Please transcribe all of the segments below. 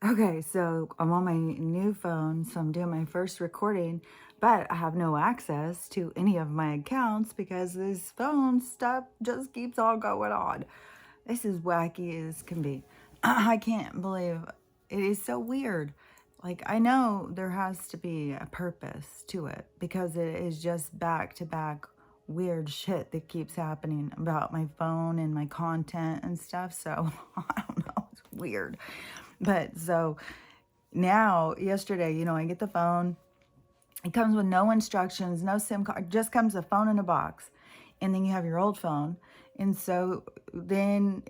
Okay, so I'm on my new phone, so I'm doing my first recording, but I have no access to any of my accounts because this phone stuff just keeps on going on. This is wacky as can be. I can't believe it is so weird. Like, I know there has to be a purpose to it because it is just back to back weird shit that keeps happening about my phone and my content and stuff. So I don't know, it's weird. But so now, yesterday, I get the phone. It comes with no instructions, no SIM card. It just comes a phone in a box. And then you have your old phone. And so then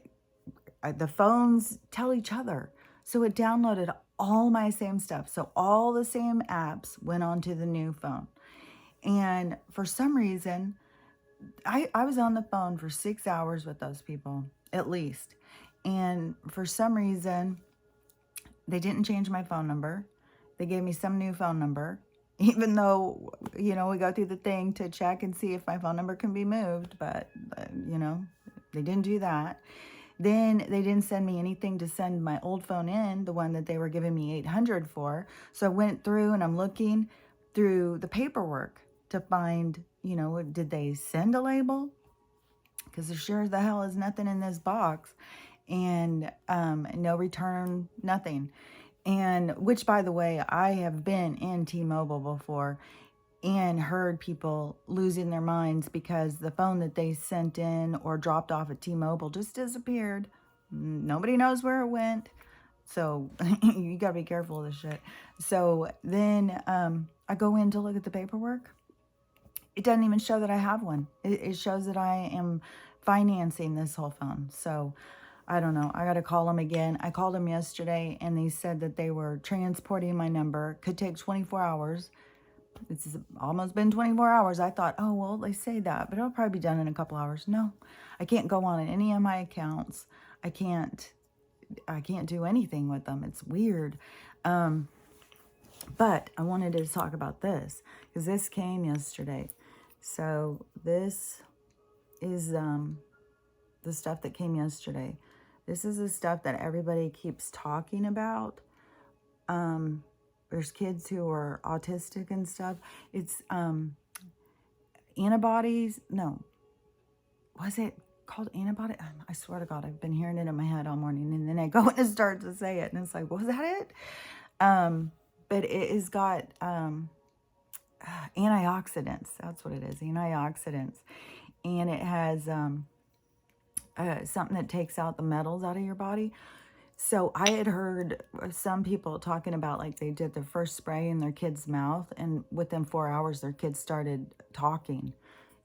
the phones tell each other. So it downloaded all my same stuff. So all the same apps went onto the new phone. And for some reason, I was on the phone for 6 hours with those people, at least. And for some reason, they didn't change my phone number. They gave me some new phone number, even though, we go through the thing to check and see if my phone number can be moved, but, they didn't do that. Then they didn't send me anything to send my old phone in, the one that they were giving me 800 for. So I went through and I'm looking through the paperwork to find, did they send a label? Because there sure as the hell is nothing in this box. And no return, nothing. And which, by the way, I have been in T-Mobile before and heard people losing their minds because the phone that they sent in or dropped off at T-Mobile just disappeared. Nobody knows where it went. So you got to be careful of this shit. So then I go in to look at the paperwork. It doesn't even show that I have one. It shows that I am financing this whole phone. So I don't know. I got to call them again. I called them yesterday and they said that they were transporting my number. Could take 24 hours. It's almost been 24 hours. I thought, oh, well, they say that, but it'll probably be done in a couple hours. No, I can't go on any of my accounts. I can't do anything with them. It's weird. But I wanted to talk about this because this came yesterday. So this is the stuff that came yesterday. This is the stuff that everybody keeps talking about. There's kids who are autistic and stuff. It's antibodies. No, was it called antibody? I swear to God, I've been hearing it in my head all morning, and then I go and start to say it, and it's like, was that it? But it has got antioxidants. That's what it is, antioxidants, and it has something that takes out the metals out of your body. So I had heard some people talking about like they did their first spray in their kid's mouth, and within 4 hours their kids started talking.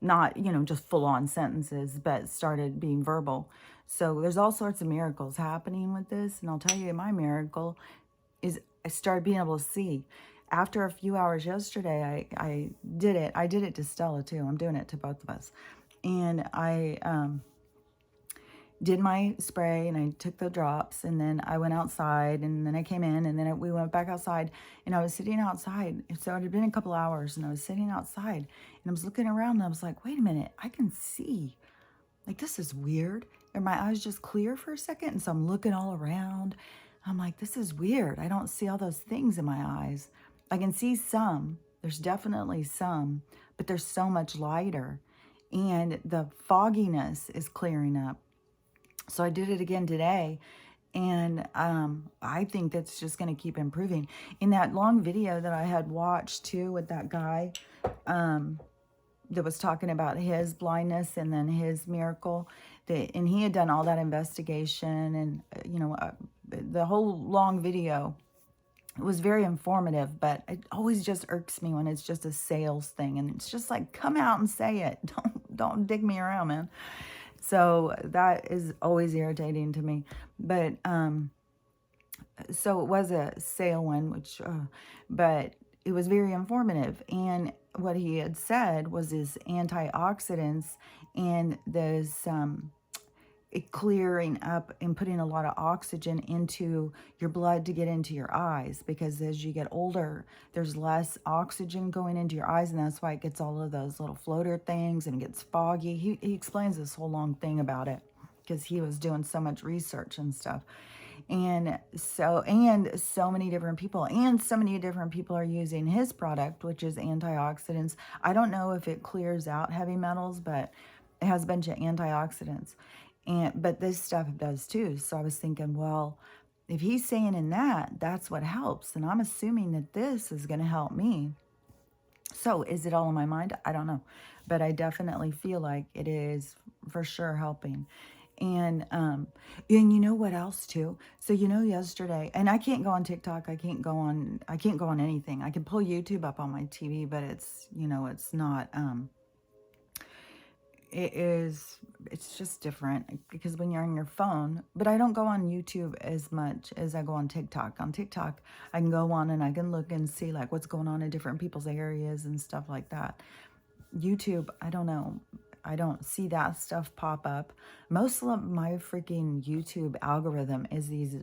Not, just full on sentences, but started being verbal. So there's all sorts of miracles happening with this. And I'll tell you, my miracle is I started being able to see. After a few hours yesterday, I did it. I did it to Stella too. I'm doing it to both of us. And I did my spray and I took the drops, and then I went outside, and then I came in, and then we went back outside, and I was sitting outside. So it had been a couple hours and I was sitting outside and I was looking around and I was like, wait a minute, I can see. Like, this is weird. And my eyes just clear for a second. And so I'm looking all around. I'm like, this is weird. I don't see all those things in my eyes. I can see some. There's definitely some, but there's so much lighter. And the fogginess is clearing up. So I did it again today, and I think that's just going to keep improving. In that long video that I had watched too with that guy that was talking about his blindness and then his miracle, and he had done all that investigation, and the whole long video. It was very informative, but it always just irks me when it's just a sales thing, and it's just like, come out and say it. Don't dig me around, man. So that is always irritating to me. But so it was a sale one, but it was very informative. And what he had said was his antioxidants and this it clearing up and putting a lot of oxygen into your blood to get into your eyes, because as you get older, there's less oxygen going into your eyes, and that's why it gets all of those little floater things and it gets foggy. He explains this whole long thing about it because he was doing so much research and stuff. And so many different people, and so many different people are using his product, which is antioxidants. I don't know if it clears out heavy metals, but it has a bunch of antioxidants. But this stuff does too. So I was thinking, well, if he's saying in that, that's what helps. And I'm assuming that this is going to help me. So is it all in my mind? I don't know. But I definitely feel like it is for sure helping. And you know what else too? So yesterday, and I can't go on TikTok, I can't go on anything. I can pull YouTube up on my TV, but it's not it's just different because when you're on your phone, but I don't go on YouTube as much as I go on TikTok. On TikTok, I can go on and I can look and see like what's going on in different people's areas and stuff like that. YouTube, I don't know. I don't see that stuff pop up. Most of my freaking YouTube algorithm is these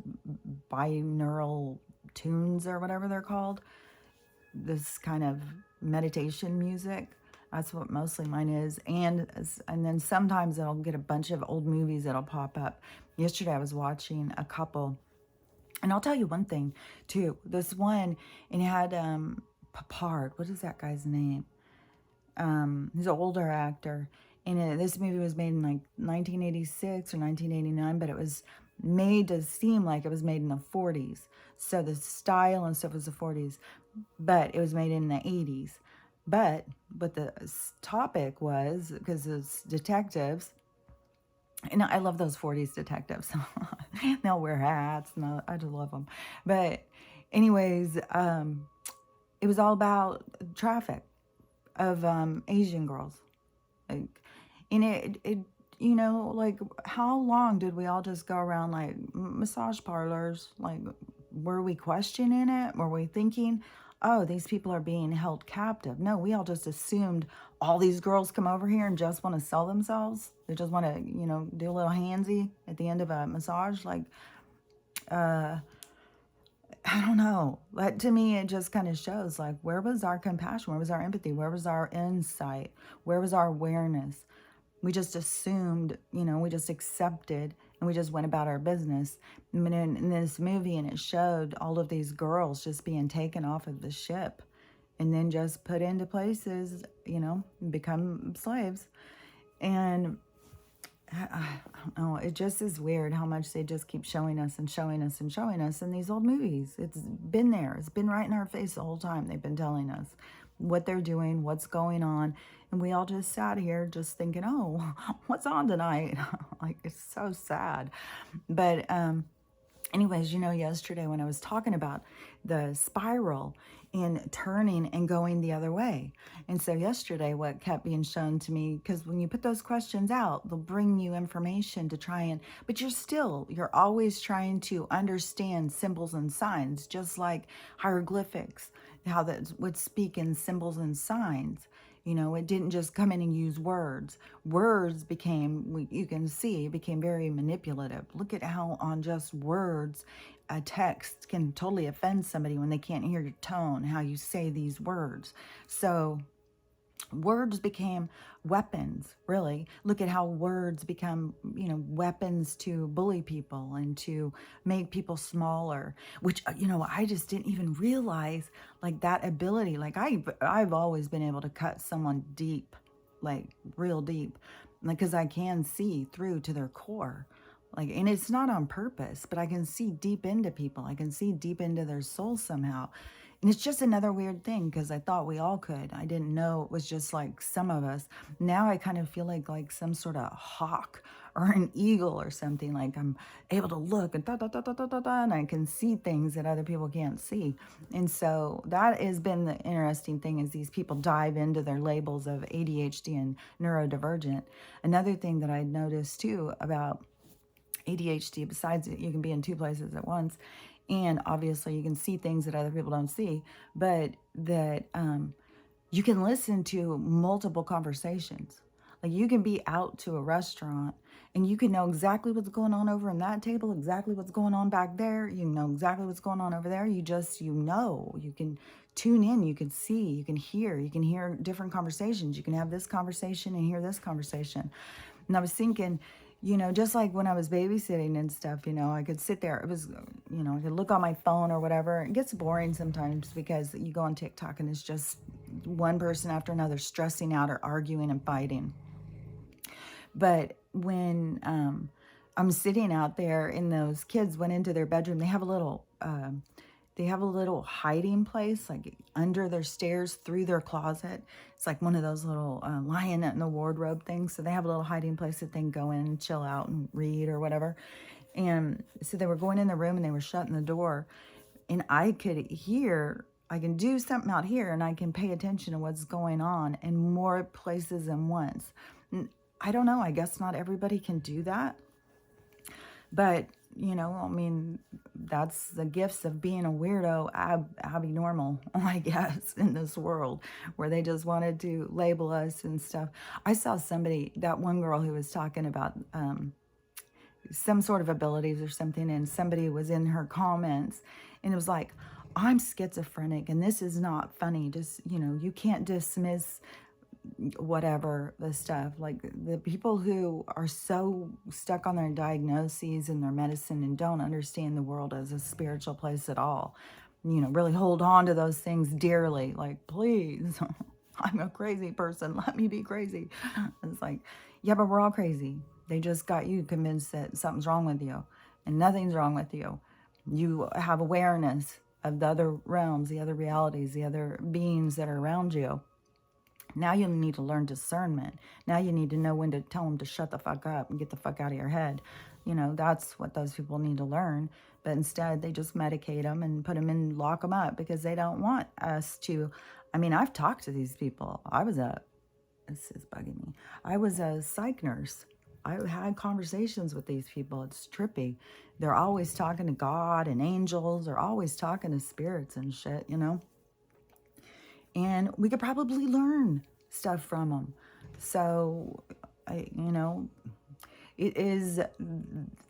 binaural tunes or whatever they're called. This kind of meditation music. That's what mostly mine is. And then sometimes I'll get a bunch of old movies that'll pop up. Yesterday I was watching a couple. And I'll tell you one thing too. This one, and it had Hart. What is that guy's name? He's an older actor. And this movie was made in like 1986 or 1989, but it was made to seem like it was made in the 40s. So the style and stuff was the 40s, but it was made in the 80s. But what the topic was, because it's detectives, and I love those 40s detectives. They'll wear hats, and I just love them. But anyways, it was all about traffic of Asian girls. Like, and it like, how long did we all just go around like massage parlors? Like, were we questioning it? Were we thinking, oh, these people are being held captive? No, we all just assumed all these girls come over here and just want to sell themselves. They just want to, do a little handsy at the end of a massage. Like, I don't know. But to me, it just kind of shows like, where was our compassion? Where was our empathy? Where was our insight? Where was our awareness? We just assumed, we just accepted, and we just went about our business. I mean, in this movie, and it showed all of these girls just being taken off of the ship and then just put into places, become slaves. And I don't know, it just is weird how much they just keep showing us and showing us and showing us in these old movies. It's been there. It's been right in our face the whole time. They've been telling us what they're doing, what's going on. And we all just sat here just thinking, oh, what's on tonight? Like, it's so sad. But anyways, yesterday when I was talking about the spiral and turning and going the other way. And so yesterday what kept being shown to me, because when you put those questions out, they'll bring you information to try and, but you're always trying to understand symbols and signs, just like hieroglyphics, how that would speak in symbols and signs. It didn't just come in and use words. Words became, you can see, became very manipulative. Look at how on just words, a text can totally offend somebody when they can't hear your tone, how you say these words. So words became weapons, really. Look at how words become, weapons to bully people and to make people smaller, which, I just didn't even realize, like, that ability. Like, I've always been able to cut someone deep, like real deep, because I can see through to their core. Like, and it's not on purpose, but I can see deep into people. I can see deep into their soul somehow. And it's just another weird thing, because I thought we all could. I didn't know it was just like some of us. Now I kind of feel like some sort of hawk or an eagle or something. Like, I'm able to look and and I can see things that other people can't see. And so that has been the interesting thing, is these people dive into their labels of ADHD and neurodivergent. Another thing that I noticed too about ADHD, besides you can be in two places at once, and obviously you can see things that other people don't see, but that you can listen to multiple conversations. Like, you can be out to a restaurant and you can know exactly what's going on over in that table, exactly what's going on back there. You know exactly what's going on over there. You can tune in, you can see, you can hear different conversations. You can have this conversation and hear this conversation. And I was thinking, just like when I was babysitting and stuff, I could sit there. It was, I could look on my phone or whatever. It gets boring sometimes because you go on TikTok and it's just one person after another stressing out or arguing and fighting. But when I'm sitting out there and those kids went into their bedroom, they have a little hiding place, like under their stairs through their closet. It's like one of those little lion in the wardrobe things. So they have a little hiding place that they can go in and chill out and read or whatever. And so they were going in the room and they were shutting the door. And I can do something out here and I can pay attention to what's going on in more places than once. I don't know. I guess not everybody can do that. But, I mean, that's the gifts of being a weirdo, abnormal, I guess, in this world where they just wanted to label us and stuff. I saw that one girl who was talking about some sort of abilities or something, and somebody was in her comments, and it was like, I'm schizophrenic, and this is not funny. Just, you can't dismiss whatever the stuff, like the people who are so stuck on their diagnoses and their medicine and don't understand the world as a spiritual place at all, really hold on to those things dearly, like, please, I'm a crazy person, let me be crazy. It's like, yeah, but we're all crazy. They just got you convinced that something's wrong with you, and nothing's wrong with you. You have awareness of the other realms, the other realities, the other beings that are around you. Now you need to learn discernment. Now you need to know when to tell them to shut the fuck up and get the fuck out of your head. That's what those people need to learn. But instead, they just medicate them and put them in, lock them up because they don't want us to. I mean, I've talked to these people. This is bugging me. I was a psych nurse. I had conversations with these people. It's trippy. They're always talking to God and angels. They're always talking to spirits and shit, and we could probably learn stuff from them. So, it is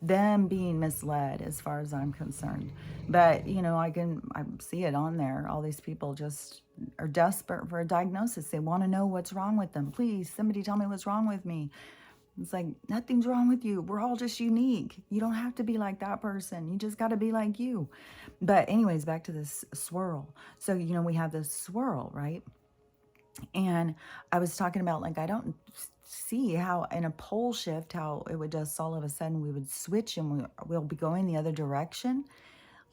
them being misled as far as I'm concerned. But, I see it on there. All these people just are desperate for a diagnosis. They want to know what's wrong with them. Please, somebody tell me what's wrong with me. It's like, nothing's wrong with you. We're all just unique. You don't have to be like that person. You just got to be like you. But anyways, back to this swirl. So, we have this swirl, right? And I was talking about, like, I don't see how in a pole shift, how it would just all of a sudden we would switch and we'll be going the other direction,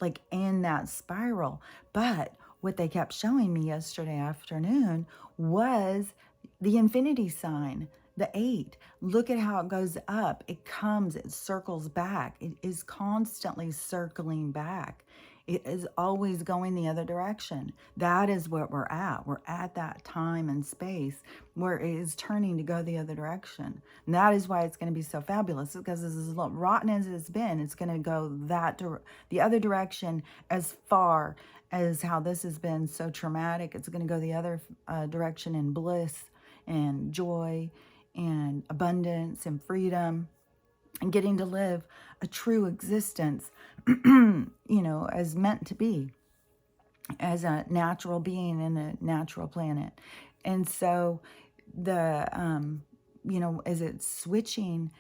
like in that spiral. But what they kept showing me yesterday afternoon was the infinity sign, the 8. Look at how it goes up. It comes, it circles back. It is constantly circling back. It is always going the other direction. That is what we're at. We're at that time and space where it is turning to go the other direction. And that is why it's going to be so fabulous, because as rotten as it's been, it's going to go the other direction as far as how this has been so traumatic. It's going to go the other direction in bliss and joy and abundance and freedom and getting to live a true existence, as meant to be, as a natural being in a natural planet. And so as it's switching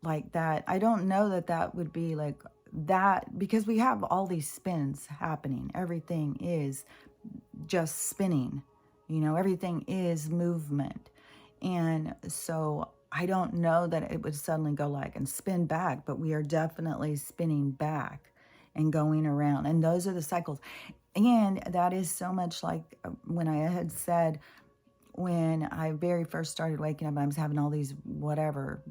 like that, I don't know that would be like that, because we have all these spins happening. Everything is just spinning, everything is movement. And so I don't know that it would suddenly go like and spin back, but we are definitely spinning back and going around. And those are the cycles. And that is so much like when I had said, when I very first started waking up, I was having all these whatever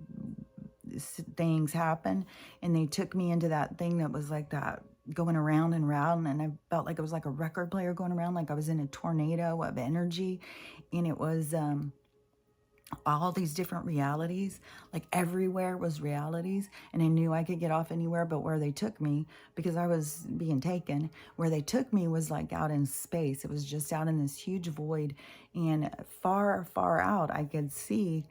things happen. And they took me into that thing that was like that, going around and around. And I felt like it was like a record player going around, like I was in a tornado of energy. And it was all these different realities, like everywhere was realities, and I knew I could get off anywhere but where they took me, because I was being taken. Where they took me was like out in space. It was just out in this huge void, and far, far out I could see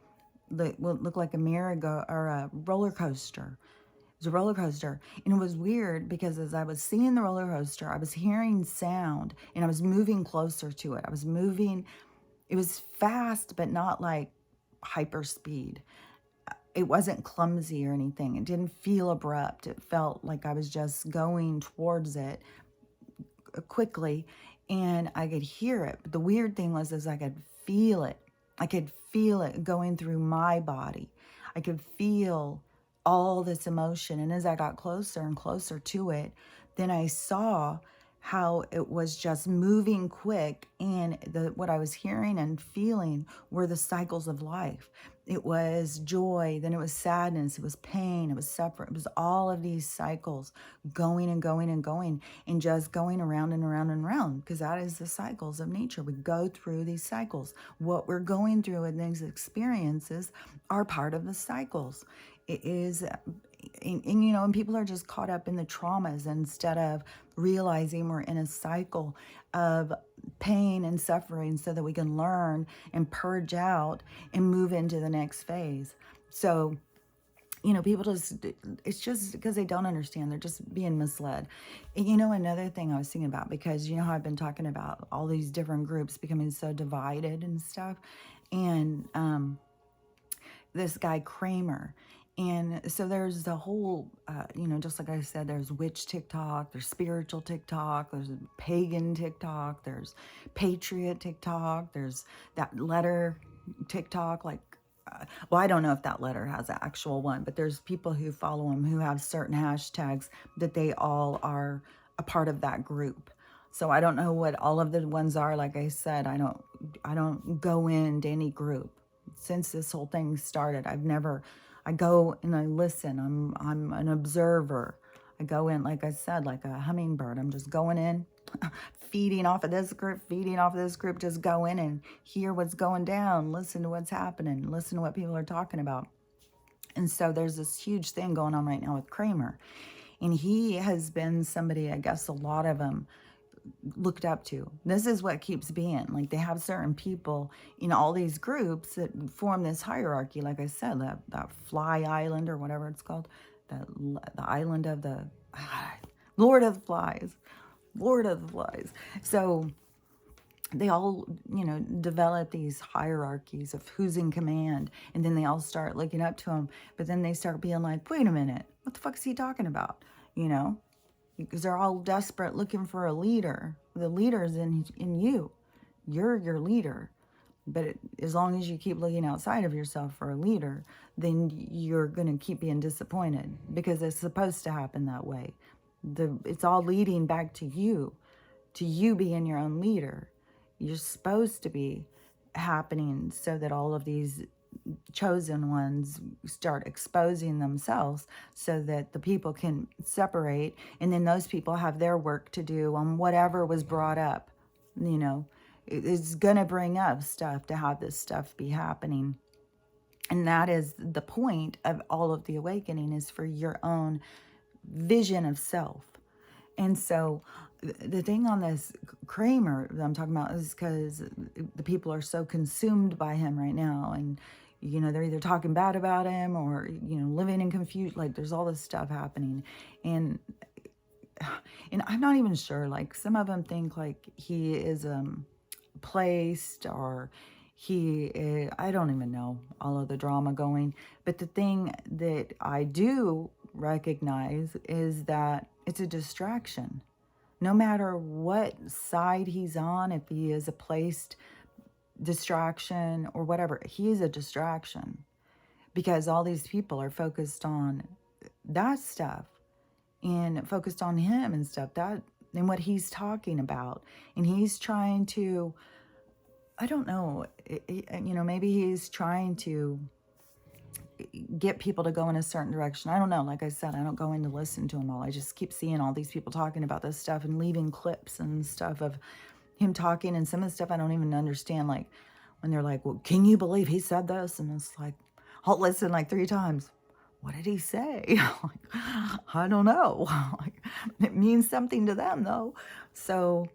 what looked like a merry-go or a roller coaster. It was a roller coaster, and it was weird because as I was seeing the roller coaster, I was hearing sound, and I was moving closer to it. I was moving. It was fast, but not like hyper speed. it wasn't clumsy or anything. It didn't feel abrupt. It felt like I was just going towards it quickly, and I could hear it. But the weird thing was is I could feel it. I could feel it going through my body. I could feel all this emotion. And as I got closer and closer to it, then I saw how it was just moving quick, and what I was hearing and feeling were the cycles of life. It was joy, then it was sadness, it was pain, it was suffering. It was all of these cycles going and going and going, and just going around and around and around, because that is the cycles of nature. We go through these cycles. What we're going through in these experiences are part of the cycles. It is, and people are just caught up in the traumas instead of realizing we're in a cycle of pain and suffering so that we can learn and purge out and move into the next phase. So, people just, it's just because they don't understand. They're just being misled. And another thing I was thinking about, because how I've been talking about all these different groups becoming so divided and stuff. And this guy Kramer. And so there's the whole, just like I said, there's witch TikTok, there's spiritual TikTok, there's pagan TikTok, there's patriot TikTok, there's that letter TikTok, like, well, I don't know if that letter has an actual one, but there's people who follow him who have certain hashtags that they all are a part of that group. So I don't know what all of the ones are. Like I said, I don't go into any group. Since this whole thing started, I go and I listen. I'm an observer. I go in, like I said, like a hummingbird. I'm just going in, feeding off of this group, just go in and hear what's going down, listen to what's happening, listen to what people are talking about. And so there's this huge thing going on right now with Kramer. And he has been somebody, I guess a lot of them looked up to. This is what keeps being, like, they have certain people in all these groups that form this hierarchy. Like I said, that Fly Island or whatever it's called, the island of the Lord of the Flies. So they all, develop these hierarchies of who's in command, and then they all start looking up to him. But then they start being like, wait a minute, what the fuck is he talking about? Because they're all desperate looking for a leader. The leader's in you. You're your leader. But as long as you keep looking outside of yourself for a leader, then you're going to keep being disappointed, because it's supposed to happen that way. It's all leading back to you being your own leader. You're supposed to be happening so that all of these chosen ones start exposing themselves, so that the people can separate, and then those people have their work to do on whatever was brought up. It's going to bring up stuff to have this stuff be happening. And that is the point of all of the awakening, is for your own vision of self. And so the thing on this Kramer that I'm talking about is because the people are so consumed by him right now. And, they're either talking bad about him or, living in confusion. Like, there's all this stuff happening. And I'm not even sure. Like, some of them think like he is placed, or I don't even know all of the drama going. But the thing that I do recognize is that it's a distraction. No matter what side he's on, if he is a placed distraction or whatever, he is a distraction, because all these people are focused on that stuff and focused on him and stuff, that and what he's talking about. And he's trying to, I don't know, maybe he's trying to get people to go in a certain direction. I don't know. Like I said, I don't go in to listen to them all. I just keep seeing all these people talking about this stuff and leaving clips and stuff of him talking. And some of the stuff I don't even understand. Like when they're like, well, can you believe he said this? And it's like, I'll listen like 3 times. What did he say? Like, I don't know. Like, it means something to them though. So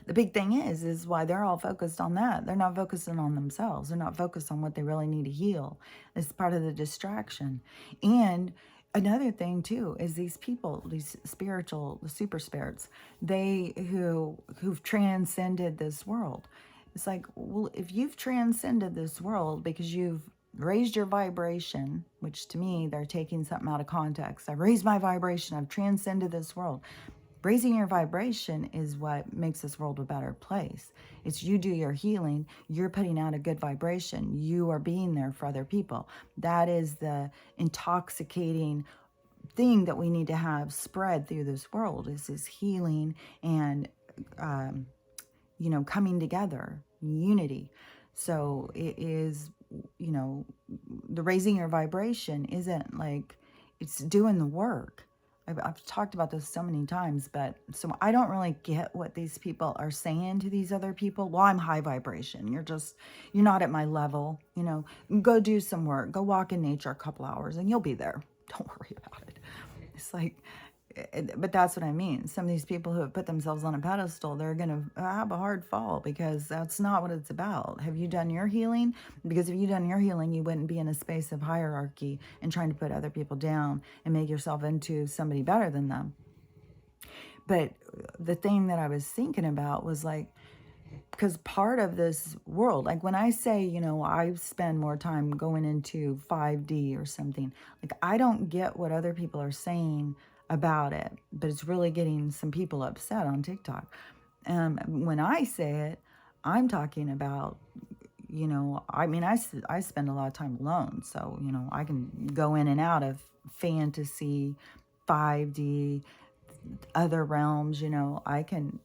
the big thing is why they're all focused on that. They're not focusing on themselves. They're not focused on what they really need to heal. It's part of the distraction. And another thing too is these people, these spiritual, the super spirits, who've transcended this world. It's like, well, if you've transcended this world because you've raised your vibration, which to me, they're taking something out of context. I've raised my vibration. I've transcended this world. Raising your vibration is what makes this world a better place. It's you do your healing. You're putting out a good vibration. You are being there for other people. That is the intoxicating thing that we need to have spread through this world, is this healing and coming together, unity. So it is, the raising your vibration isn't like, it's doing the work. I've talked about this so many times, but so I don't really get what these people are saying to these other people. Well, I'm high vibration. You're not at my level. Go do some work. Go walk in nature a couple hours and you'll be there. Don't worry about it. It's like, but that's what I mean. Some of these people who have put themselves on a pedestal, they're going to have a hard fall, because that's not what it's about. Have you done your healing? Because if you done your healing, you wouldn't be in a space of hierarchy and trying to put other people down and make yourself into somebody better than them. But the thing that I was thinking about was like, because part of this world, like when I say, I spend more time going into 5D or something, like I don't get what other people are saying about it, but it's really getting some people upset on TikTok. When I say it, I'm talking about, I spend a lot of time alone. So, I can go in and out of fantasy, 5D, other realms, I can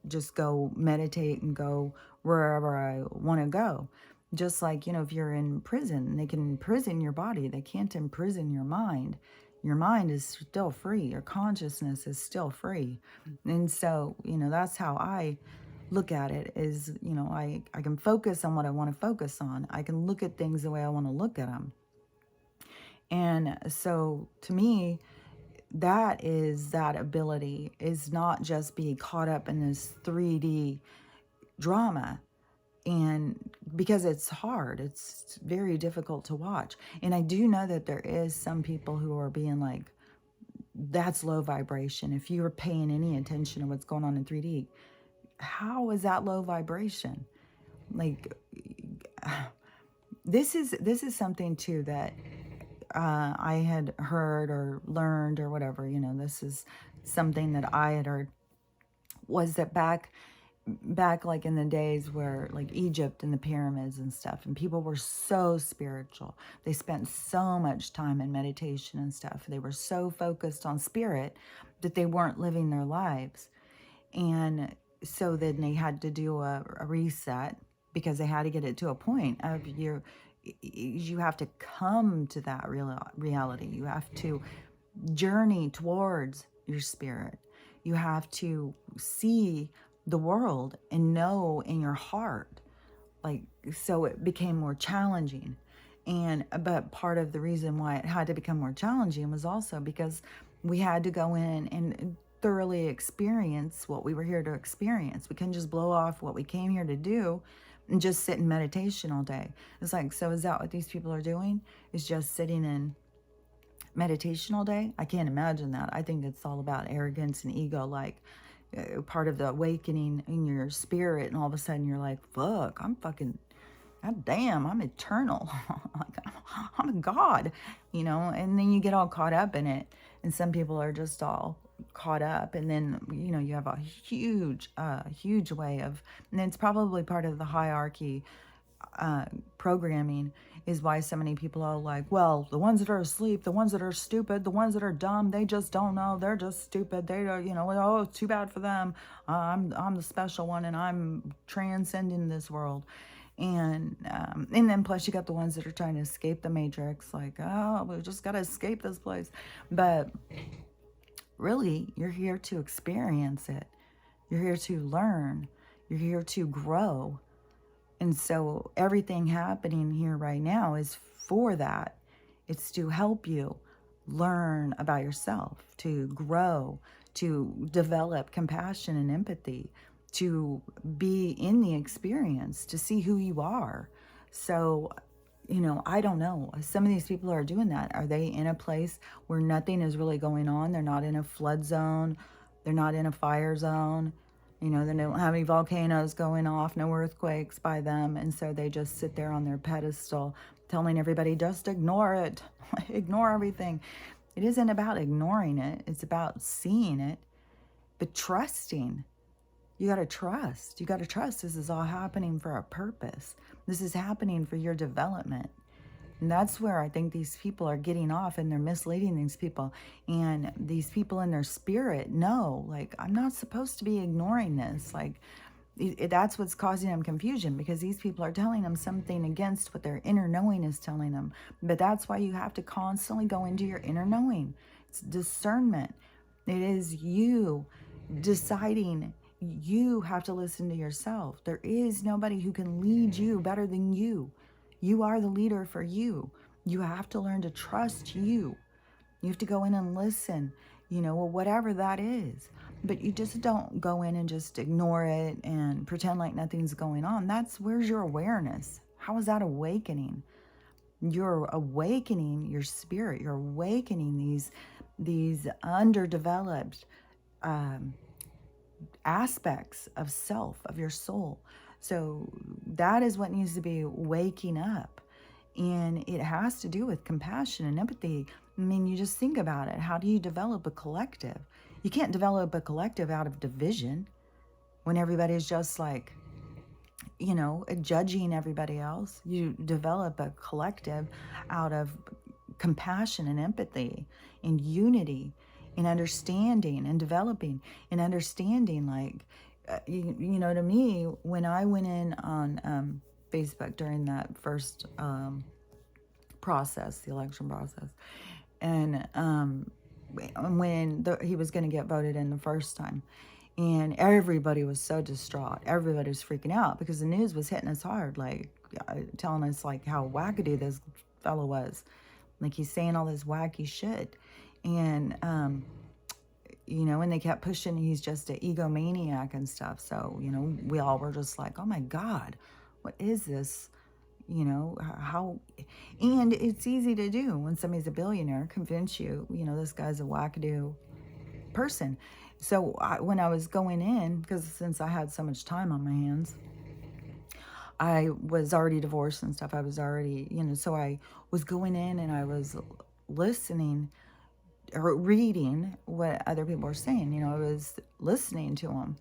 just go meditate and go wherever I want to go. Just like, if you're in prison, they can imprison your body. They can't imprison your mind. Your mind is still free. Your consciousness is still free. And so, that's how I look at it is, I can focus on what I want to focus on. I can look at things the way I want to look at them. And so to me, that ability is not just be caught up in this 3D drama. And because it's hard, it's very difficult to watch. And I do know that there is some people who are being like, that's low vibration. If you were paying any attention to what's going on in 3D, how is that low vibration? Like, this is something too that I had heard or learned or whatever, this is something that I had heard, was that back like in the days where like Egypt and the pyramids and stuff, and people were so spiritual. They spent so much time in meditation and stuff. They were so focused on spirit that they weren't living their lives. And so then they had to do a reset, because they had to get it to a point of you have to come to that reality. You have to journey towards your spirit. You have to see the world and know in your heart. Like, so it became more challenging. But part of the reason why it had to become more challenging was also because we had to go in and thoroughly experience what we were here to experience. We couldn't just blow off what we came here to do and just sit in meditation all day. It's like, so is that what these people are doing? Is just sitting in meditation all day? I can't imagine that. I think it's all about arrogance and ego, like part of the awakening in your spirit, and all of a sudden you're like, fuck, I'm fucking, god damn, I'm eternal. Like, I'm a god, and then you get all caught up in it. And some people are just all caught up, and then you have a huge way of, and it's probably part of the hierarchy programming, is why so many people are like, well, the ones that are asleep, the ones that are stupid, the ones that are dumb, they just don't know, they're just stupid, they don't, oh, too bad for them. I'm the special one, and I'm transcending this world. And then plus you got the ones that are trying to escape the matrix, like, oh, we just got to escape this place. But really, you're here to experience it. You're here to learn. You're here to grow. And so everything happening here right now is for that. It's to help you learn about yourself, to grow, to develop compassion and empathy, to be in the experience, to see who you are. So, I don't know. Some of these people are doing that. Are they in a place where nothing is really going on? They're not in a flood zone. They're not in a fire zone. They don't have any volcanoes going off, no earthquakes by them. And so they just sit there on their pedestal telling everybody just ignore it, ignore everything. It isn't about ignoring it. It's about seeing it, but trusting. You got to trust. You got to trust this is all happening for a purpose. This is happening for your development. And that's where I think these people are getting off, and they're misleading these people. And these people in their spirit know, like, I'm not supposed to be ignoring this. Like, that's what's causing them confusion, because these people are telling them something against what their inner knowing is telling them. But that's why you have to constantly go into your inner knowing. It's discernment. It is you deciding. You have to listen to yourself. There is nobody who can lead you better than you. You are the leader for you. You have to learn to trust you. You have to go in and listen, whatever that is. But you just don't go in and just ignore it and pretend like nothing's going on. Where's your awareness? How is that awakening? You're awakening your spirit. You're awakening these underdeveloped aspects of self, of your soul. So that is what needs to be waking up. And it has to do with compassion and empathy. I mean, you just think about it. How do you develop a collective? You can't develop a collective out of division when everybody's just like, judging everybody else. You develop a collective out of compassion and empathy and unity and understanding and developing and understanding. Like, to me, when I went in on Facebook during that first process, the election process, and when he was going to get voted in the first time, and everybody was so distraught. Everybody was freaking out because the news was hitting us hard, like telling us like how wackadoo this fellow was. Like, he's saying all this wacky shit. And, and they kept pushing, he's just an egomaniac and stuff. So, we all were just like, oh my God, what is this? How, and it's easy to do when somebody's a billionaire, convince you, this guy's a wackadoo person. So when I was going in, because since I had so much time on my hands, I was already divorced and stuff. I was already, so I was going in and I was listening or reading what other people were saying. I was listening to them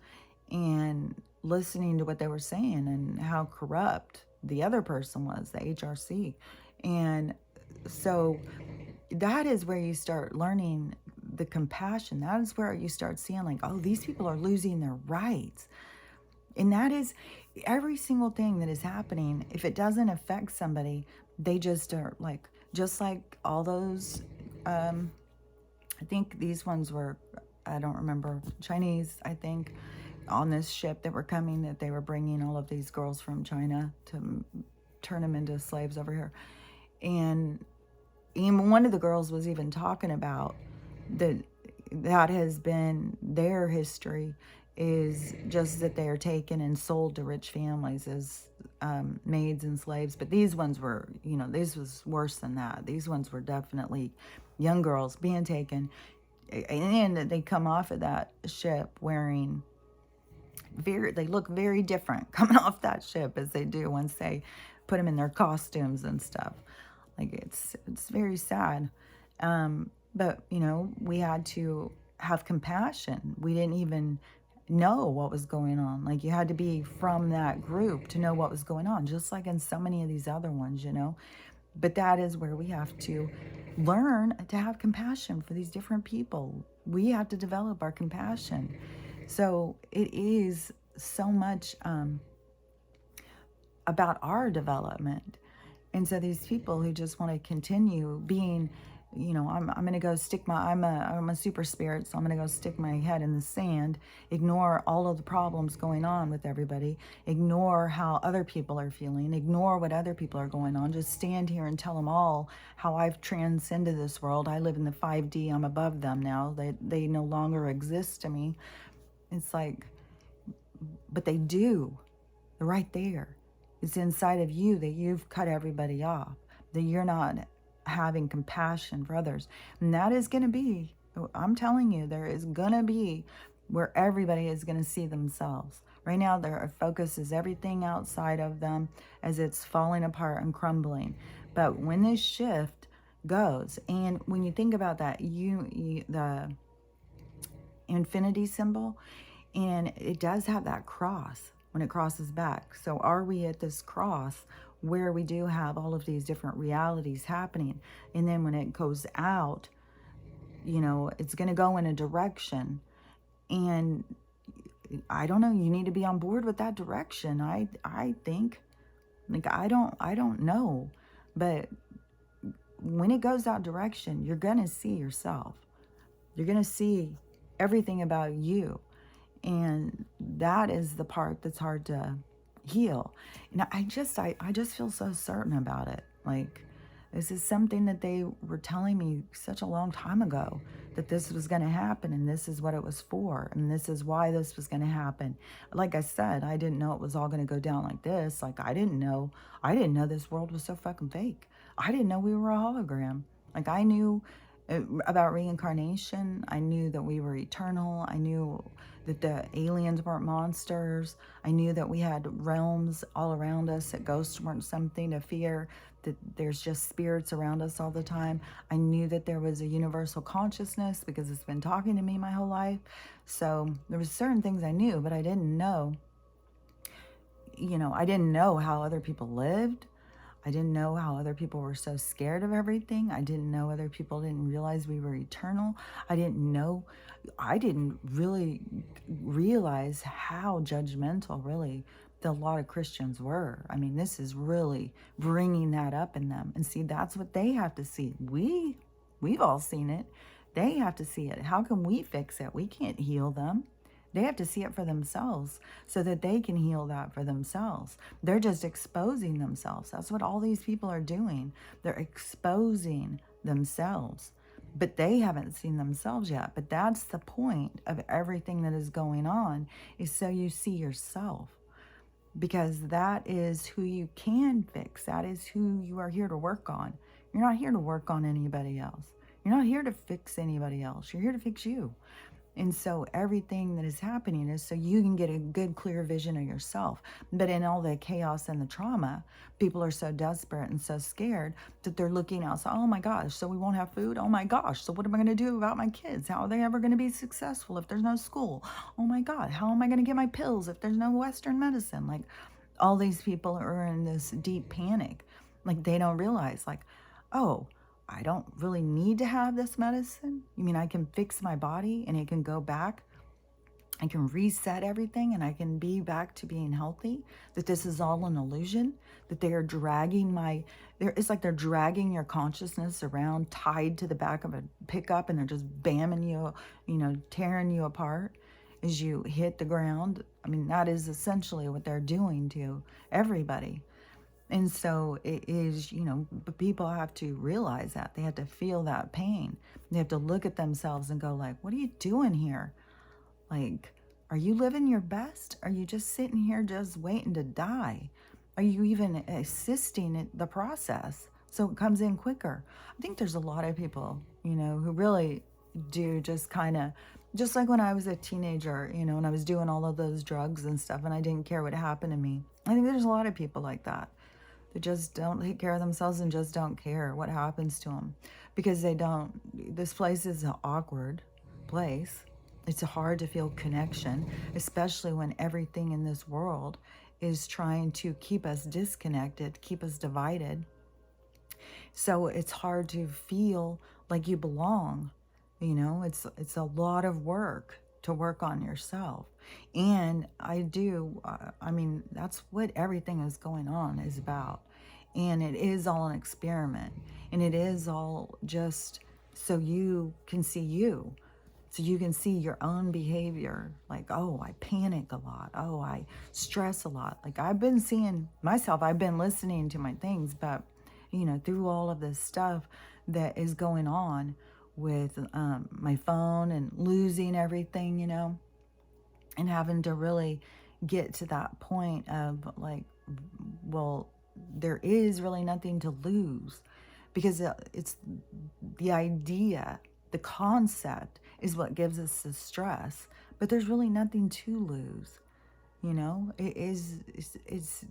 and listening to what they were saying and how corrupt the other person was, the HRC. And so that is where you start learning the compassion. That is where you start seeing like, oh, these people are losing their rights. And that is every single thing that is happening. If it doesn't affect somebody, they just are like, just like all those, I think these ones were, I don't remember, Chinese, I think, on this ship that were coming, that they were bringing all of these girls from China to turn them into slaves over here. And one of the girls was even talking about that has been their history, is just that they are taken and sold to rich families as maids and slaves. But these ones were, this was worse than that. These ones were definitely young girls being taken. And they come off of that ship wearing they look very different coming off that ship as they do once they put them in their costumes and stuff. Like, it's very sad. But, we had to have compassion. We didn't even know what was going on. Like, you had to be from that group to know what was going on, just like in so many of these other ones, But that is where we have to learn to have compassion for these different people. We have to develop our compassion. So it is so much about our development. And so these people who just want to continue being, I'm going to go I'm a super spirit, so I'm going to go stick my head in the sand, ignore all of the problems going on with everybody, ignore how other people are feeling, ignore what other people are going on, just stand here and tell them all how I've transcended this world. I live in the 5D, I'm above them now. They no longer exist to me. It's like, but they do. They're right there. It's inside of you that you've cut everybody off, that you're not having compassion for others. And that is going to be, I'm telling you, there is going to be where everybody is going to see themselves. Right now, their focus is everything outside of them as it's falling apart and crumbling. But when this shift goes, and when you think about that, the infinity symbol, and it does have that cross when it crosses back. So are we at this cross where we do have all of these different realities happening? And then when it goes out, it's going to go in a direction. And I don't know, you need to be on board with that direction. I think, like, I don't know, but when it goes that direction, you're going to see yourself. You're going to see everything about you. And that is the part that's hard to heal. And I just feel so certain about it. Like, this is something that they were telling me such a long time ago, that this was going to happen, and this is what it was for, and this is why this was going to happen. Like I said, I didn't know it was all going to go down like this. Like, I didn't know this world was so fucking fake. I didn't know we were a hologram. Like, I knew about reincarnation. I knew that we were eternal. I knew that the aliens weren't monsters. I knew that we had realms all around us, that ghosts weren't something to fear, that there's just spirits around us all the time. I knew that there was a universal consciousness because it's been talking to me my whole life. So there was certain things I knew, but I didn't know, I didn't know how other people lived. I didn't know how other people were so scared of everything. I didn't know other people didn't realize we were eternal. I didn't really realize how judgmental really a lot of Christians were. I mean, this is really bringing that up in them. And see, that's what they have to see. We've all seen it. They have to see it. How can we fix it? We can't heal them. They have to see it for themselves so that they can heal that for themselves. They're just exposing themselves. That's what all these people are doing. They're exposing themselves, but they haven't seen themselves yet. But that's the point of everything that is going on, is so you see yourself, because that is who you can fix. That is who you are here to work on. You're not here to work on anybody else. You're not here to fix anybody else. You're here to fix you. And so everything that is happening is so you can get a good, clear vision of yourself. But in all the chaos and the trauma, people are so desperate and so scared that they're looking outside. Oh my gosh, so we won't have food? Oh my gosh, so what am I going to do about my kids? How are they ever going to be successful if there's no school? Oh my God, how am I going to get my pills if there's no Western medicine? Like, all these people are in this deep panic. Like, they don't realize, like, oh, I don't really need to have this medicine. You mean I can fix my body and it can go back? I can reset everything and I can be back to being healthy? That this is all an illusion? That they are dragging it's like they're dragging your consciousness around, tied to the back of a pickup, and they're just bamming you, tearing you apart as you hit the ground. I mean, that is essentially what they're doing to everybody. And so it is, but people have to realize that. They have to feel that pain. They have to look at themselves and go like, what are you doing here? Like, are you living your best? Are you just sitting here just waiting to die? Are you even assisting in the process so it comes in quicker? I think there's a lot of people, who really do just kind of, just like when I was a teenager, and I was doing all of those drugs and stuff and I didn't care what happened to me. I think there's a lot of people like that. They just don't take care of themselves and just don't care what happens to them, because this place is an awkward place. It's hard to feel connection, especially when everything in this world is trying to keep us disconnected, keep us divided. So it's hard to feel like you belong. It's a lot of work to work on yourself. And that's what everything is going on is about. And it is all an experiment. And it is all just so you can see you. So you can see your own behavior. Like, oh, I panic a lot. Oh, I stress a lot. Like, I've been seeing myself, I've been listening to my things, but, through all of this stuff that is going on with my phone and losing everything, and having to really get to that point of like, well, there is really nothing to lose, because it's the idea The concept is what gives us the stress, but there's really nothing to lose. You know, it's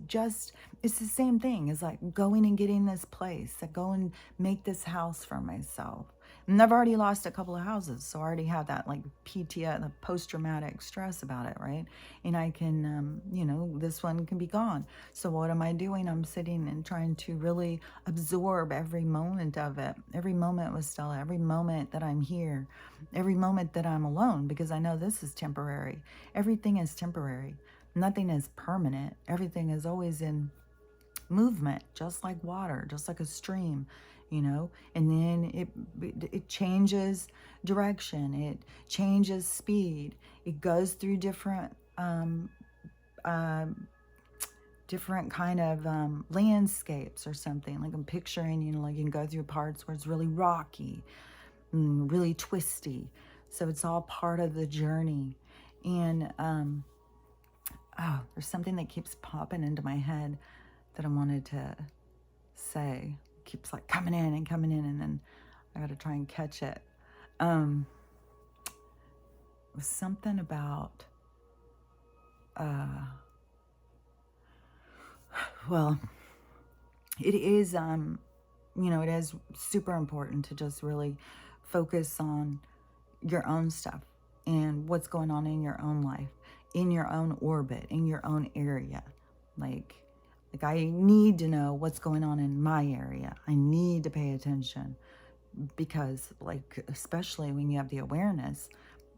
just, it's the same thing as like going and getting this place. I go and make this house for myself. And I've already lost a couple of houses, so I already have that like PTSD, the post-traumatic stress about it, right? And I can, you know, this one can be gone. So what am I doing? I'm sitting and trying to really absorb every moment of it, every moment with Stella, every moment that I'm here, every moment that I'm alone, because I know this is temporary. Everything is temporary. Nothing is permanent. Everything is always in movement, just like water, just like a stream, you know. And then it changes direction. It changes speed. It goes through different different kind of landscapes or something. Like I'm picturing, you know, like you can go through parts where it's really rocky, really twisty. So it's all part of the journey. And oh, there's something that keeps popping into my head that I wanted to say. It keeps like coming in, and then I got to try and catch it. It was something about, well, it is, you know, it is super important to just really focus on your own stuff and what's going on in your own life, in your own orbit, in your own area. Like I need to know what's going on in my area. I need to pay attention because, like, especially when you have the awareness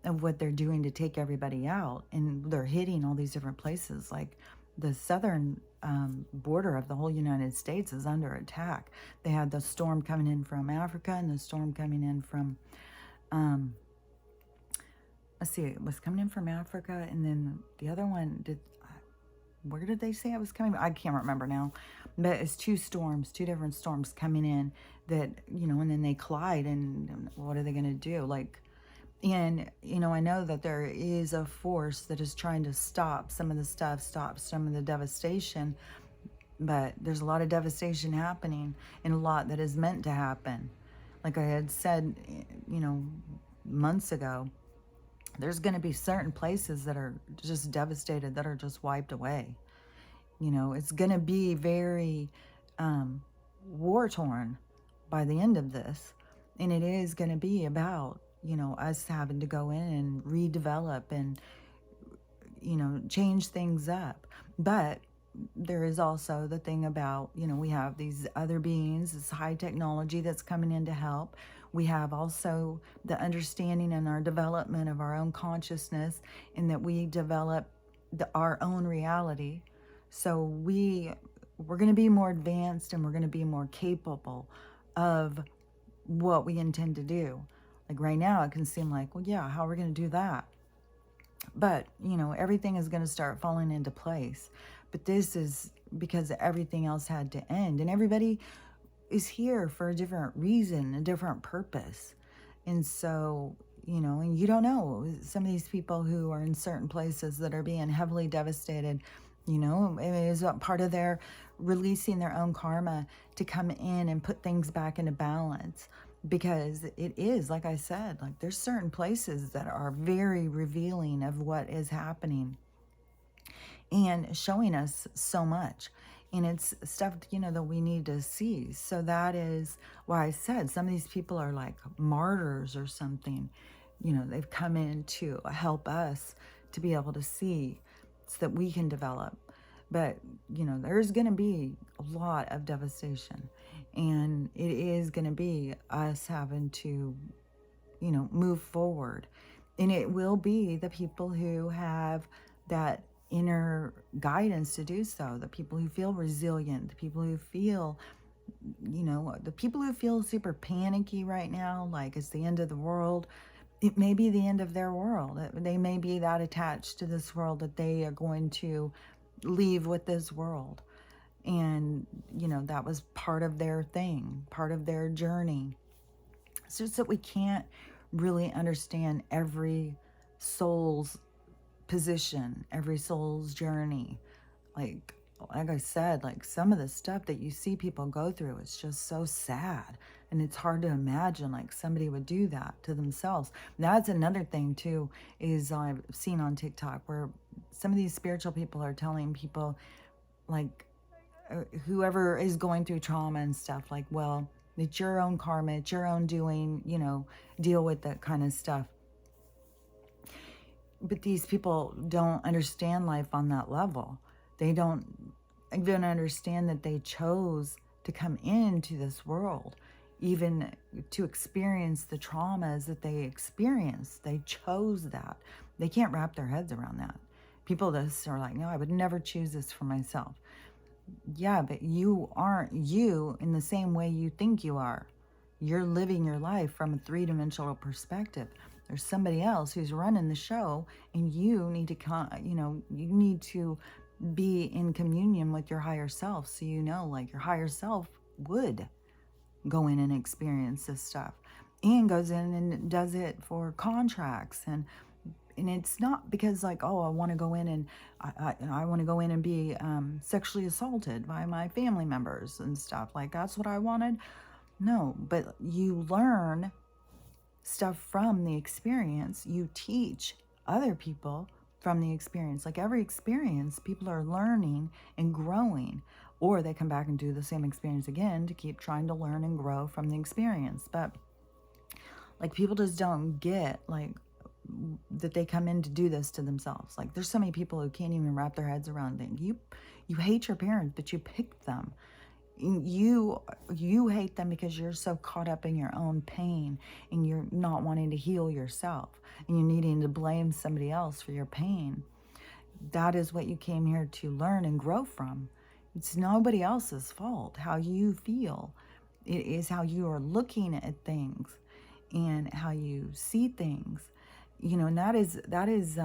of what they're doing to take everybody out, and they're hitting all these different places. Like the southern border of the whole United States is under attack. They had the storm coming in from Africa and the storm coming in from, let's see, it was coming in from Africa, and then the other one did, where did they say it was coming? I can't remember now. But it's two different storms coming in that, you know, and then they collide, and what are they going to do? Like, and, you know, I know that there is a force that is trying to stop some of the stuff, stop some of the devastation, but there's a lot of devastation happening and a lot that is meant to happen. Like I had said, you know, months ago, there's going to be certain places that are just devastated, that are just wiped away. You know, it's going to be very war-torn by the end of this. And it is going to be about, you know, us having to go in and redevelop and, you know, change things up. But there is also the thing about, you know, we have these other beings, this high technology that's coming in to help. We have also the understanding and our development of our own consciousness, and that we develop our own reality. So we're going to be more advanced, and we're going to be more capable of what we intend to do. Like right now, it can seem like, well, yeah, how are we going to do that? But, you know, everything is going to start falling into place. But this is because everything else had to end. And everybody is here for a different reason, a different purpose. And so, you know, and you don't know, some of these people who are in certain places that are being heavily devastated, you know, it is part of their releasing their own karma to come in and put things back into balance. Because it is, like I said, like there's certain places that are very revealing of what is happening and showing us so much. And it's stuff, you know, that we need to see. So that is why I said some of these people are like martyrs or something. You know, they've come in to help us to be able to see so that we can develop. But, you know, there's going to be a lot of devastation. And it is going to be us having to, you know, move forward. And it will be the people who have that inner guidance to do so, the people who feel resilient, the people who feel, you know, the people who feel super panicky right now, like it's the end of the world. It may be the end of their world. They may be that attached to this world that they are going to leave with this world. And, you know, that was part of their thing, part of their journey. It's just that we can't really understand every soul's position, every soul's journey. Like I said, like some of the stuff that you see people go through, it's just so sad. And it's hard to imagine like somebody would do that to themselves. That's another thing too, is I've seen on TikTok where some of these spiritual people are telling people like, whoever is going through trauma and stuff, like, well, it's your own karma, it's your own doing, deal with that kind of stuff. But these people don't understand life on that level. They don't even understand that they chose to come into this world, even to experience the traumas that they experienced. They chose that. They can't wrap their heads around that. People just are like, no, I would never choose this for myself. Yeah, but you aren't you in the same way you think you are. You're living your life from a three-dimensional perspective. There's somebody else who's running the show, and you need to, you need to be in communion with your higher self. So, like your higher self would go in and experience this stuff, and goes in and does it for contracts. And it's not because like, oh, I want to go in and I want to go in and be sexually assaulted by my family members and stuff. Like, that's what I wanted. No, but you learn stuff from the experience. You teach other people from the experience. Like every experience, people are learning and growing, or they come back and do the same experience again to keep trying to learn and grow from the experience. But like, people just don't get like that they come in to do this to themselves. Like, there's so many people who can't even wrap their heads around things. You hate your parents, but you picked them. You hate them because you're so caught up in your own pain, and you're not wanting to heal yourself, and you're needing to blame somebody else for your pain. That is what you came here to learn and grow from. It's nobody else's fault how you feel. It is how you are looking at things and how you see things. And that is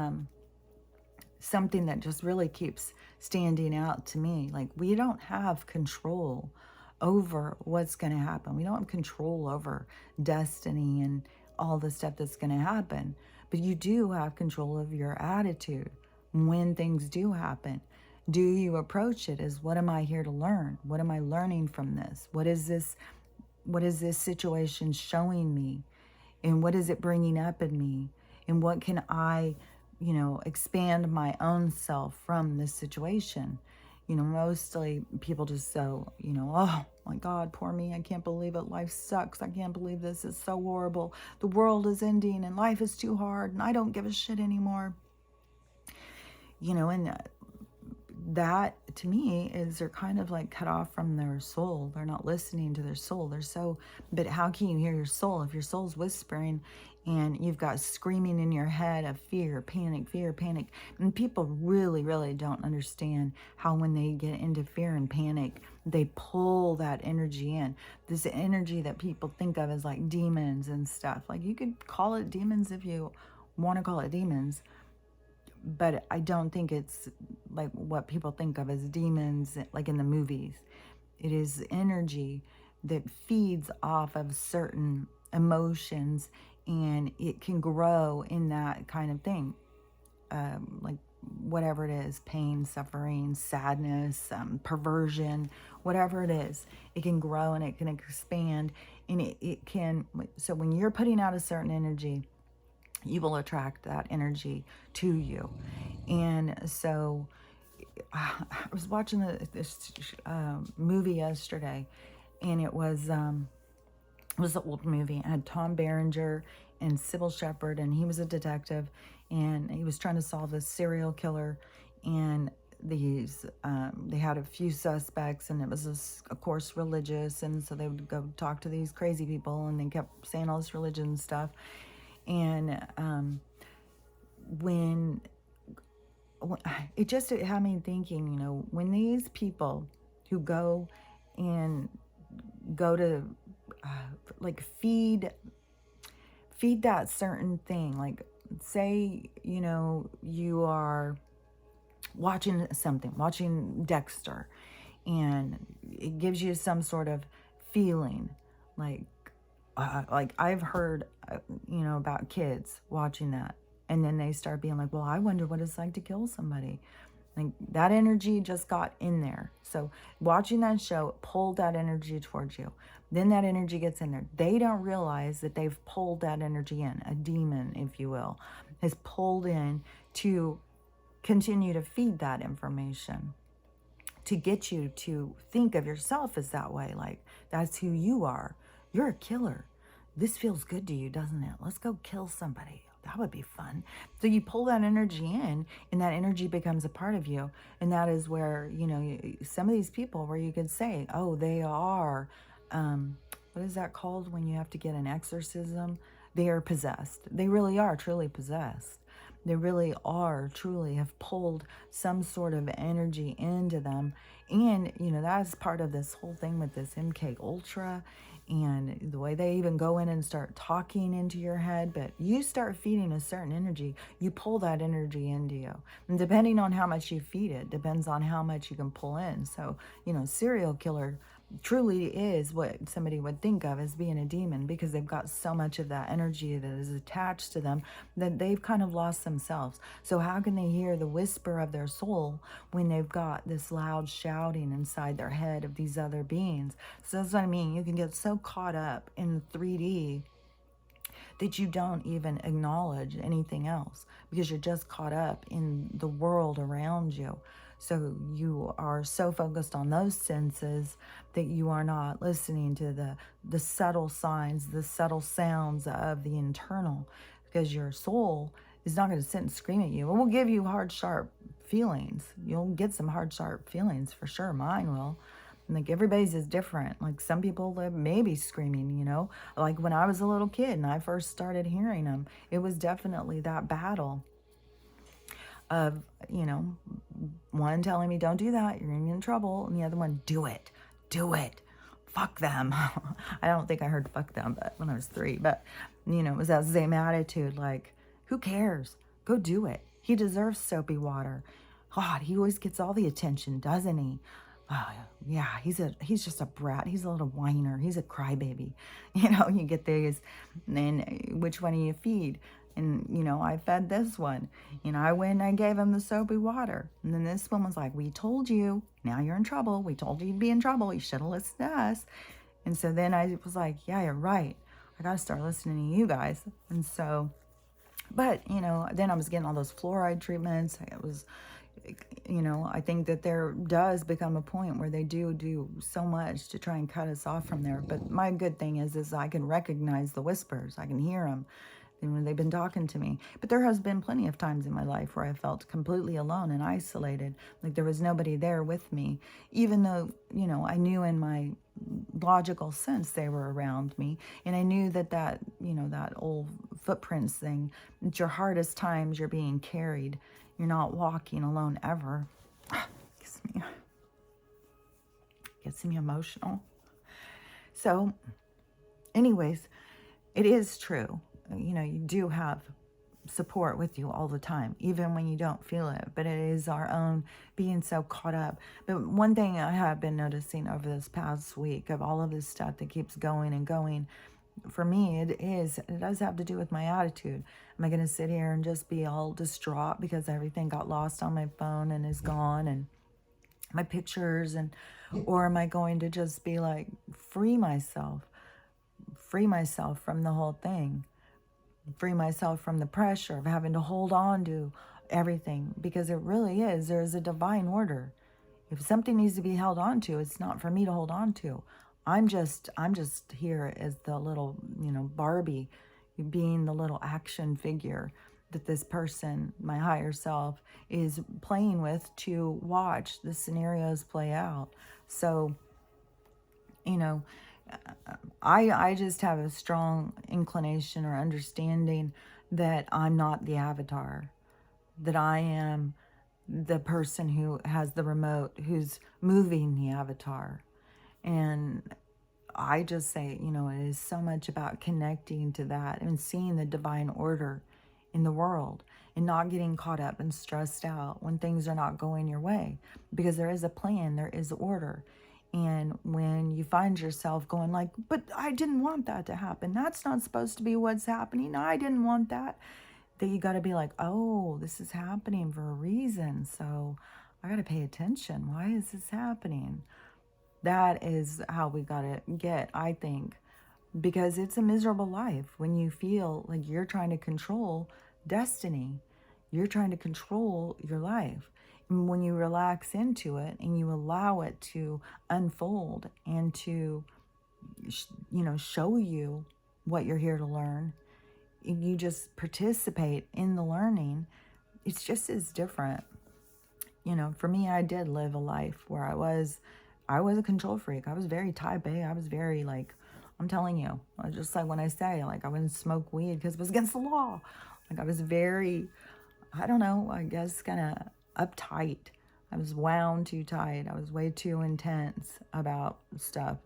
something that just really keeps standing out to me. Like, we don't have control over what's going to happen. We don't have control over destiny and all the stuff that's going to happen. But you do have control of your attitude when things do happen. Do you approach it as, what am I here to learn? What am I learning from this? What is this situation showing me? And what is it bringing up in me? And what can I, expand my own self from this situation? Mostly people just so, oh my God, poor me. I can't believe it. Life sucks. I can't believe this is so horrible. The world is ending and life is too hard and I don't give a shit anymore. And that to me is they're kind of like cut off from their soul. They're not listening to their soul. But how can you hear your soul if your soul's whispering and you've got screaming in your head of fear, panic, fear, panic? And people really, really don't understand how when they get into fear and panic, they pull that energy in. This energy that people think of as like demons and stuff. Like, you could call it demons if you want to call it demons, but I don't think it's like what people think of as demons, like in the movies. It is energy that feeds off of certain emotions, and it can grow in that kind of thing. Like whatever it is, pain, suffering, sadness, perversion, whatever it is, it can grow and it can expand. And it can, so when you're putting out a certain energy, you will attract that energy to you. And so I was watching this movie yesterday, and it was an old movie. It had Tom Berenger and Sybil Shepherd, and he was a detective, and he was trying to solve this serial killer. And they had a few suspects, and it was, of course, religious, and so they would go talk to these crazy people, and they kept saying all this religion stuff. And when it had me thinking, when these people who go to like feed that certain thing, like say, you are watching Dexter, and it gives you some sort of feeling like I've heard, about kids watching that, and then they start being like, well, I wonder what it's like to kill somebody. Like that energy just got in there. So watching that show pulled that energy towards you. Then that energy gets in there. They don't realize that they've pulled that energy in. A demon, if you will, has pulled in to continue to feed that information, to get you to think of yourself as that way. Like that's who you are. You're a killer. This feels good to you, doesn't it? Let's go kill somebody. That would be fun. So you pull that energy in, and that energy becomes a part of you. And that is where, some of these people where you could say, oh, they are, what is that called when you have to get an exorcism? They are possessed. They really are truly possessed. They really are truly have pulled some sort of energy into them. And, that's part of this whole thing with this MK Ultra and the way they even go in and start talking into your head. But you start feeding a certain energy, you pull that energy into you. And depending on how much you feed it, depends on how much you can pull in. So, serial killer truly is what somebody would think of as being a demon, because they've got so much of that energy that is attached to them that they've kind of lost themselves. So how can they hear the whisper of their soul when they've got this loud shouting inside their head of these other beings? So that's what I mean. You can get so caught up in 3D that you don't even acknowledge anything else because you're just caught up in the world around you. So you are so focused on those senses that you are not listening to the subtle signs, the subtle sounds of the internal, because your soul is not going to sit and scream at you. It will give you hard, sharp feelings. You'll get some hard, sharp feelings for sure. Mine will. Like everybody's is different. Like some people live maybe screaming, like when I was a little kid and I first started hearing them, it was definitely that battle of, one telling me, don't do that, you're gonna get in trouble. And the other one, do it, fuck them. I don't think I heard fuck them, but when I was 3, but it was that same attitude. Like, who cares? Go do it. He deserves soapy water. God, he always gets all the attention, doesn't he? Oh, yeah, he's just a brat. He's a little whiner. He's a crybaby. You get these, and then which one do you feed? And, I fed this one. I went and I gave him the soapy water. And then this one was like, we told you, now you're in trouble. We told you you'd be in trouble. You should have listened to us. And so then I was like, yeah, you're right. I got to start listening to you guys. And so, but, then I was getting all those fluoride treatments. It was, I think that there does become a point where they do so much to try and cut us off from there. But my good thing is I can recognize the whispers. I can hear them. And when they've been talking to me. But there has been plenty of times in my life where I felt completely alone and isolated. Like there was nobody there with me. Even though, I knew in my logical sense they were around me. And I knew that old footprints thing, at your hardest times, you're being carried. You're not walking alone ever. Gets me emotional. So, anyways, it is true. You do have support with you all the time, even when you don't feel it. But it is our own being so caught up. But one thing I have been noticing over this past week of all of this stuff that keeps going and going, for me, it does have to do with my attitude. Am I going to sit here and just be all distraught because everything got lost on my phone and is gone and my pictures, or am I going to just be like, free myself from the whole thing? Free myself from the pressure of having to hold on to everything, because it really is. There's a divine order. If something needs to be held on to, it's not for me to hold on to. I'm just here as the little, Barbie, being the little action figure that this person, my higher self, is playing with to watch the scenarios play out. So, I just have a strong inclination or understanding that I'm not the avatar, that I am the person who has the remote, who's moving the avatar. And I just say, it is so much about connecting to that and seeing the divine order in the world and not getting caught up and stressed out when things are not going your way, because there is a plan, there is order. And when you find yourself going like, but I didn't want that to happen. That's not supposed to be what's happening. No, I didn't want that. That you got to be like, oh, this is happening for a reason. So I got to pay attention. Why is this happening? That is how we got to get, I think, because it's a miserable life when you feel like you're trying to control destiny. You're trying to control your life. And when you relax into it and you allow it to unfold and to, show you what you're here to learn, and you just participate in the learning, it's just as different. For me, I did live a life where I was a control freak. I was very type A. I was very like, I'm telling you, just like when I say, like, I wouldn't smoke weed because it was against the law. Like, I was very, I don't know, I guess kind of uptight. I was wound too tight. I was way too intense about stuff.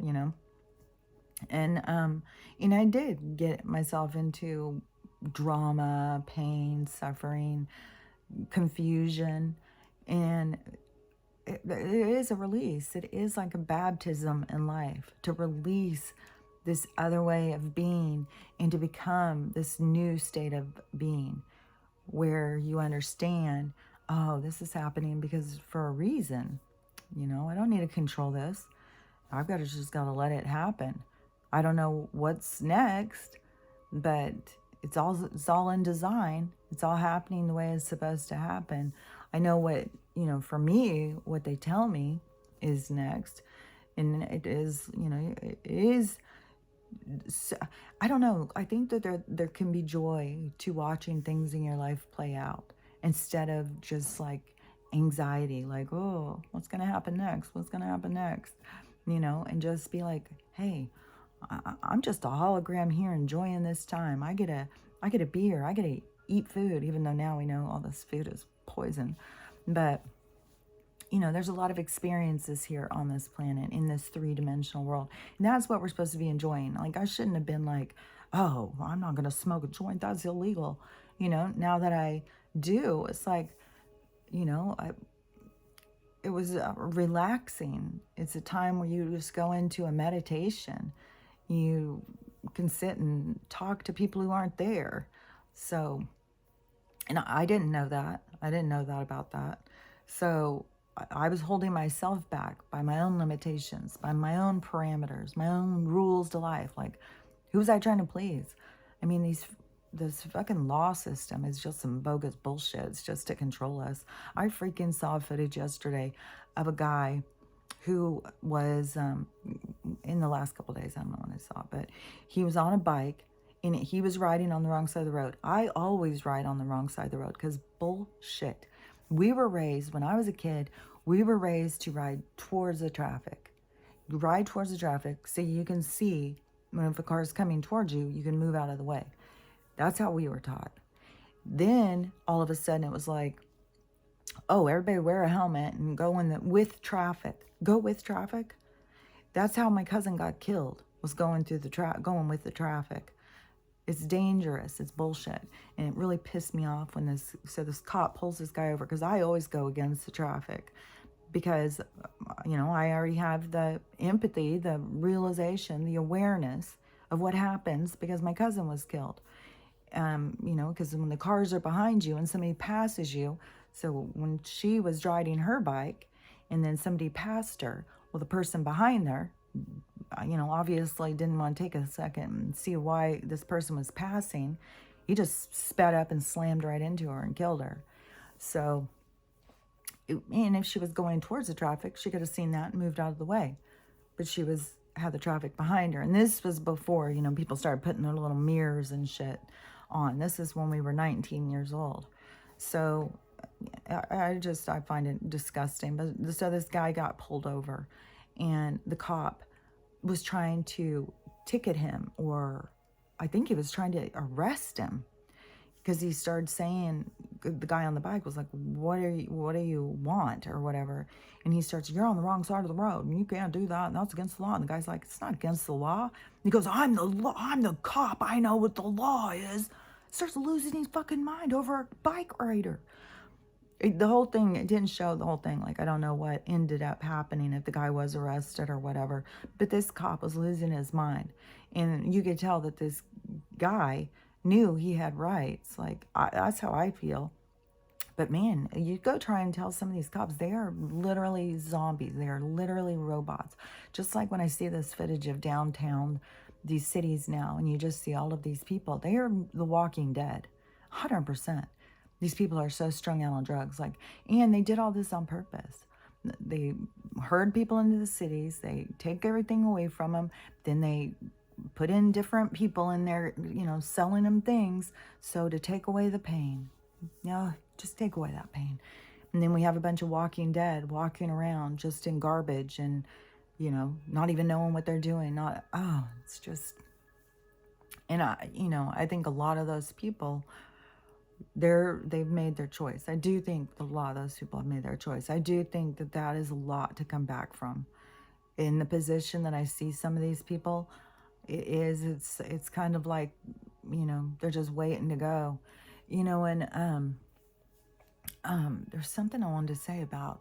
And I did get myself into drama, pain, suffering, confusion, and it is a release. It is like a baptism in life to release this other way of being and to become this new state of being where you understand, oh, this is happening because for a reason. I don't need to control this. I've just got to let it happen. I don't know what's next, but it's all in design. It's all happening the way it's supposed to happen. I know what, for me, what they tell me is next. And it is, it is, I don't know. I think that there can be joy to watching things in your life play out instead of just like anxiety, like, oh, what's going to happen next? What's going to happen next? And just be like, hey, I'm just a hologram here enjoying this time. I get a beer. I get to eat food, even though now we know all this food is poison. But, there's a lot of experiences here on this planet in this three-dimensional world. And that's what we're supposed to be enjoying. Like, I shouldn't have been like, oh, I'm not going to smoke a joint. That's illegal. Now that I do, it's like, it was relaxing. It's a time where you just go into a meditation. You can sit and talk to people who aren't there. So, and I didn't know that. I didn't know that about that. So I was holding myself back by my own limitations, by my own parameters, my own rules to life. Like, who was I trying to please? I mean, this fucking law system is just some bogus bullshit. It's just to control us. I freaking saw footage yesterday of a guy who was, in the last couple of days, I don't know when I saw it, but he was on a bike and he was riding on the wrong side of the road. I always ride on the wrong side of the road because bullshit. We were raised, when I was a kid, we were raised to ride towards the traffic. You ride towards the traffic so you can see when if a car is coming towards you, you can move out of the way. That's how we were taught. Then all of a sudden it was like, oh, everybody wear a helmet and go with traffic. Go with traffic. That's how my cousin got killed, was going with the traffic. It's dangerous. It's bullshit. And it really pissed me off when this cop pulls this guy over, because I always go against the traffic because, I already have the empathy, the realization, the awareness of what happens because my cousin was killed. Because when the cars are behind you and somebody passes you, so when she was riding her bike and then somebody passed her, well, the person behind her, obviously didn't want to take a second and see why this person was passing. He just sped up and slammed right into her and killed her. So, and if she was going towards the traffic, she could have seen that and moved out of the way. But she had the traffic behind her. And this was before, people started putting their little mirrors and shit on. This is when we were 19 years old. So I find it disgusting. But so this guy got pulled over and the cop was trying to ticket him, or I think he was trying to arrest him, because he started saying, the guy on the bike was like, what do you want or whatever, and he starts, you're on the wrong side of the road and you can't do that and that's against the law. And the guy's like, it's not against the law. And he goes, I'm the cop, I know what the law is. Starts losing his fucking mind over a bike rider. The whole thing, it didn't show the whole thing. Like, I don't know what ended up happening, if the guy was arrested or whatever. But this cop was losing his mind. And you could tell that this guy knew he had rights. Like, that's how I feel. But man, you go try and tell some of these cops, they are literally zombies. They are literally robots. Just like when I see this footage of downtown, these cities now, and you just see all of these people, they are the walking dead, 100%. These people are so strung out on drugs. Like, and they did all this on purpose. They herd people into the cities. They take everything away from them. Then they put in different people in there, selling them things. So to take away the pain, just take away that pain. And then we have a bunch of walking dead walking around just in garbage and, not even knowing what they're doing. It's just, and I think a lot of those people, they've made their choice. I do think a lot of those people have made their choice. I do think that is a lot to come back from. In the position that I see some of these people, it's kind of like, they're just waiting to go, and there's something I wanted to say about,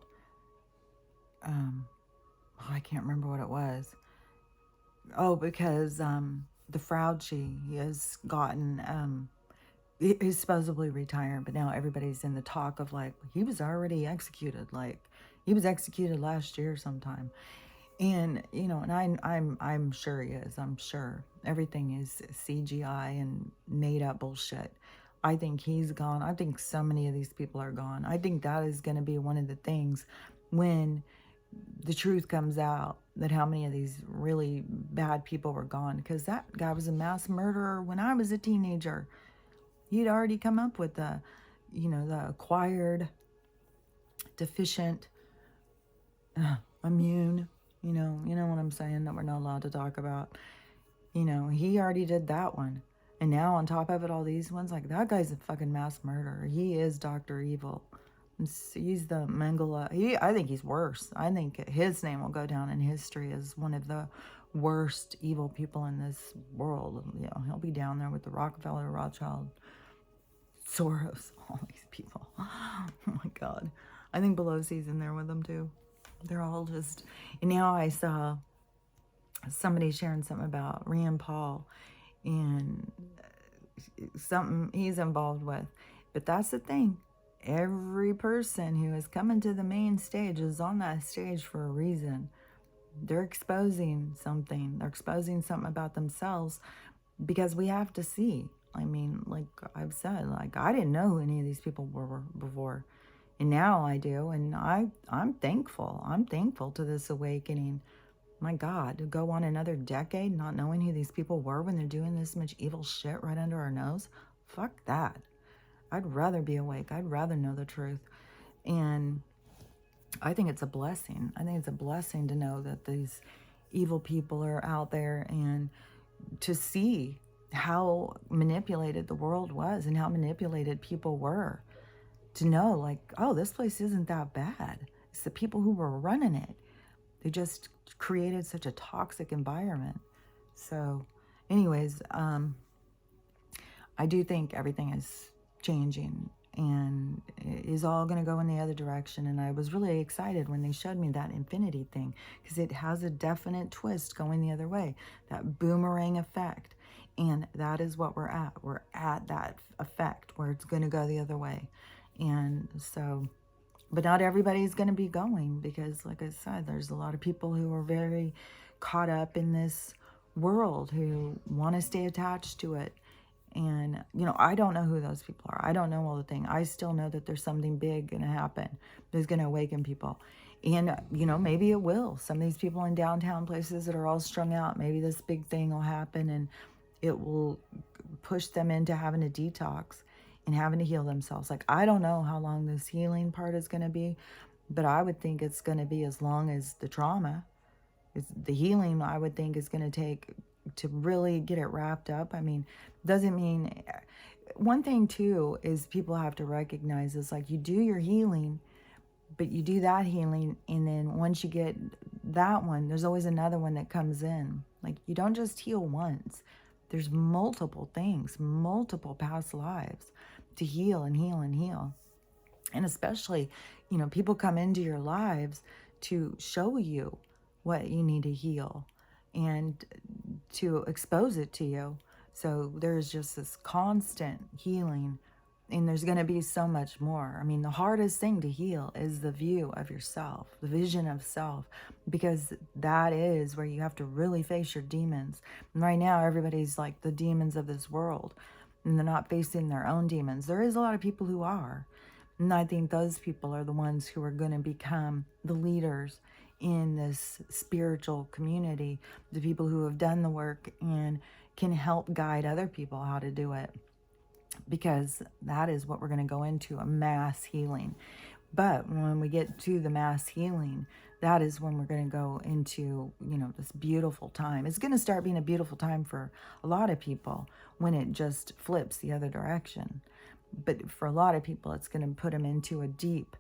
I can't remember what it was. Oh, because the Fauci has gotten, he's supposedly retired, but now everybody's in the talk of like, he was already executed. Like, he was executed last year sometime. And, and I'm sure he is. I'm sure everything is CGI and made up bullshit. I think he's gone. I think so many of these people are gone. I think that is going to be one of the things when the truth comes out, that how many of these really bad people were gone. Because that guy was a mass murderer when I was a teenager. He'd already come up with the acquired, deficient, immune, you know what I'm saying, that we're not allowed to talk about. He already did that one. And now on top of it, all these ones, like, that guy's a fucking mass murderer. He is Dr. Evil. He's the Mengele. I think he's worse. I think his name will go down in history as one of the worst evil people in this world. He'll be down there with the Rockefeller, Rothschild, Soros, all these people. Oh my God. I think Pelosi's in there with them too. They're all just, and now I saw somebody sharing something about Rand Paul and something he's involved with. But that's the thing. Every person who is coming to the main stage is on that stage for a reason. They're exposing something. They're exposing something about themselves, because we have to see. I mean, like I've said, like, I didn't know who any of these people were before. And now I do. And I'm thankful. I'm thankful to this awakening. My God, to go on another decade not knowing who these people were when they're doing this much evil shit right under our nose. Fuck that. I'd rather be awake. I'd rather know the truth. And I think it's a blessing. I think it's a blessing to know that these evil people are out there, and to see how manipulated the world was and how manipulated people were. To know, like, oh, this place isn't that bad. It's the people who were running it. They just created such a toxic environment. So, anyways, I do think everything is changing and is all going to go in the other direction. And I was really excited when they showed me that infinity thing, because it has a definite twist going the other way, that boomerang effect. And that is what we're at. We're at that effect where it's going to go the other way. And so, but not everybody's going to be going, because like I said, there's a lot of people who are very caught up in this world, who want to stay attached to it. And, I don't know who those people are. I don't know all the thing. I still know that there's something big going to happen that's going to awaken people. And, maybe it will. Some of these people in downtown places that are all strung out, maybe this big thing will happen and it will push them into having a detox and having to heal themselves. Like, I don't know how long this healing part is going to be, but I would think it's going to be as long as the trauma. The healing, I would think, is going to take to really get it wrapped up. I mean, doesn't mean, one thing too is people have to recognize is, like, you do your healing, but you do that healing, and then once you get that one, there's always another one that comes in. Like, you don't just heal once. There's multiple things, multiple past lives to heal and heal and heal. And especially, people come into your lives to show you what you need to heal and to expose it to you. So there's just this constant healing And there's going to be so much more. I mean, the hardest thing to heal is the view of yourself, the vision of self, because that is where you have to really face your demons. And right now, everybody's like the demons of this world, and they're not facing their own demons. There is a lot of people who are. And I think those people are the ones who are going to become the leaders in this spiritual community, the people who have done the work and can help guide other people how to do it, because that is what we're going to go into, a mass healing. But when we get to the mass healing, that is when we're going to go into, this beautiful time. It's going to start being a beautiful time for a lot of people when it just flips the other direction. But for a lot of people, it's going to put them into a deep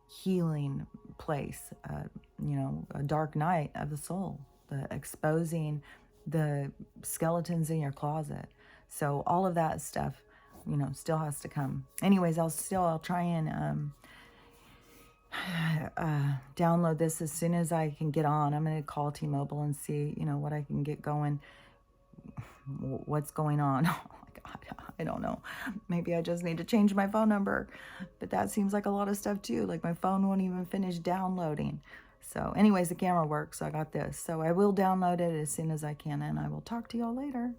healing place, a dark night of the soul, the exposing the skeletons in your closet. So all of that stuff, still has to come. Anyways, I'll try and download this as soon as I can get on. I'm going to call T-Mobile and see, what I can get going, what's going on. Oh my God, I don't know. Maybe I just need to change my phone number, but that seems like a lot of stuff too. Like my phone won't even finish downloading. So anyways, the camera works, so I got this. So I will download it as soon as I can, and I will talk to y'all later.